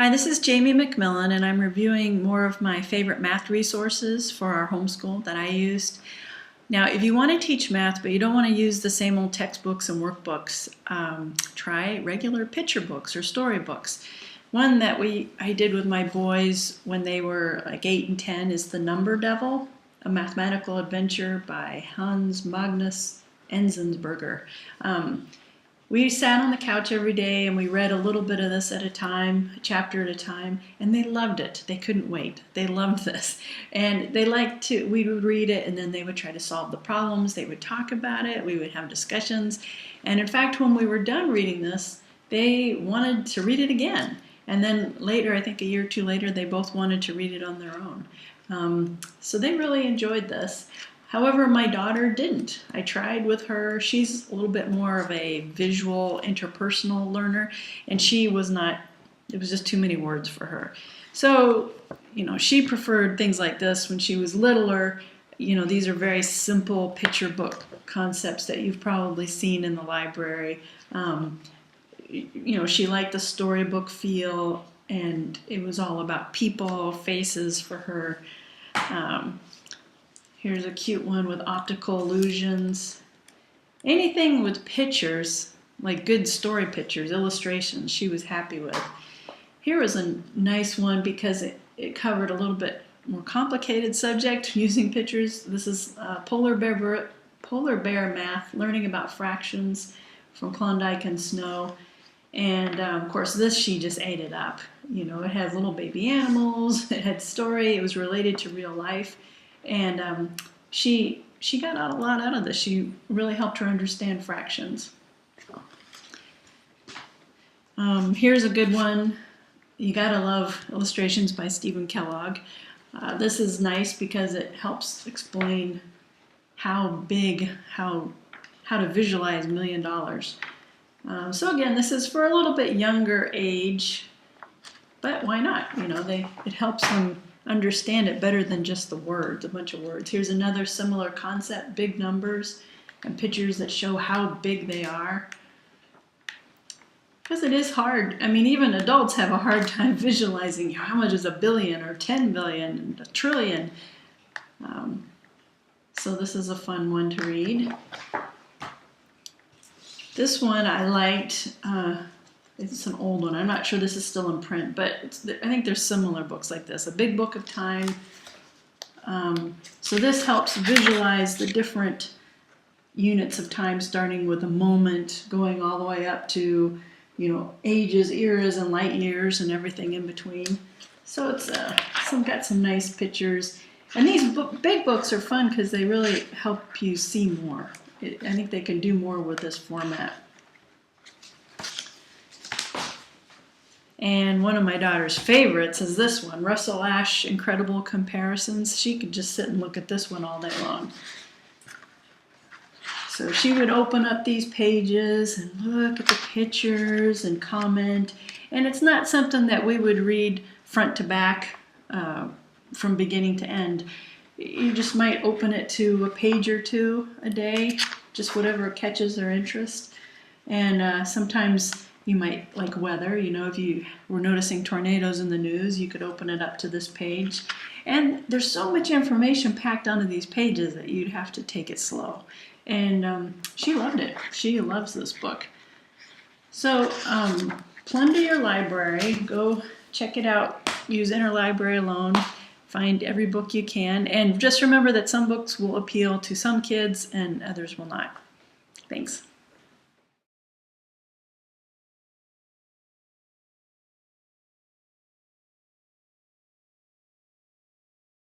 Hi, this is Jamie McMillan, and I'm reviewing more of my favorite math resources for our homeschool that I used. Now, if you want to teach math, but you don't want to use the same old textbooks and workbooks, try regular picture books or storybooks. One that I did with my boys when they were like 8 and 10 is The Number Devil, a mathematical adventure by Hans Magnus Enzensberger. We sat on the couch every day and we read a little bit of this at a time, a chapter at a time, and they loved it. They couldn't wait. They loved this. And they liked to, we would read it and then they would try to solve the problems. They would talk about it. We would have discussions. And in fact, when we were done reading this, they wanted to read it again. And then later, I think a year or two later, they both wanted to read it on their own. So they really enjoyed this. However, my daughter didn't. I tried with her. She's a little bit more of a visual, interpersonal learner, and she was not, it was just too many words for her. So, she preferred things like this when she was littler. These are very simple picture book concepts that you've probably seen in the library. She liked the storybook feel, and it was all about people, faces for her. Here's a cute one with optical illusions. Anything with pictures, like good story pictures, illustrations, she was happy with. Here was a nice one because it covered a little bit more complicated subject using pictures. This is Polar Bear Math, learning about fractions from Klondike and Snow. And of course this, she just ate it up. It has little baby animals, it had story, it was related to real life. And she got a lot out of this. She really helped her understand fractions. Here's a good one. You gotta love illustrations by Stephen Kellogg. This is nice because it helps explain how to visualize $1 million. So again, this is for a little bit younger age, but why not? It helps them understand it better than just the words, a bunch of words. Here's another similar concept, big numbers and pictures that show how big they are. Because it is hard. Even adults have a hard time visualizing how much is a billion or 10 billion and a trillion. So this is a fun one to read. This one I liked. It's an old one. I'm not sure this is still in print, but I think there's similar books like this. A Big Book of Time. So this helps visualize the different units of time, starting with a moment, going all the way up to, ages, eras, and light years, and everything in between. So it's got some nice pictures. And these big books are fun because they really help you see more. I think they can do more with this format. And one of my daughter's favorites is this one, Russell Ash Incredible Comparisons. She could just sit and look at this one all day long. So she would open up these pages and look at the pictures and comment. And it's not something that we would read front to back from beginning to end. You just might open it to a page or two a day, just whatever catches their interest. And sometimes you might like weather, if you were noticing tornadoes in the news, you could open it up to this page. And there's so much information packed onto these pages that you'd have to take it slow. And she loved it. She loves this book. So plunder your library, go check it out, use interlibrary loan, find every book you can, and just remember that some books will appeal to some kids and others will not. Thanks.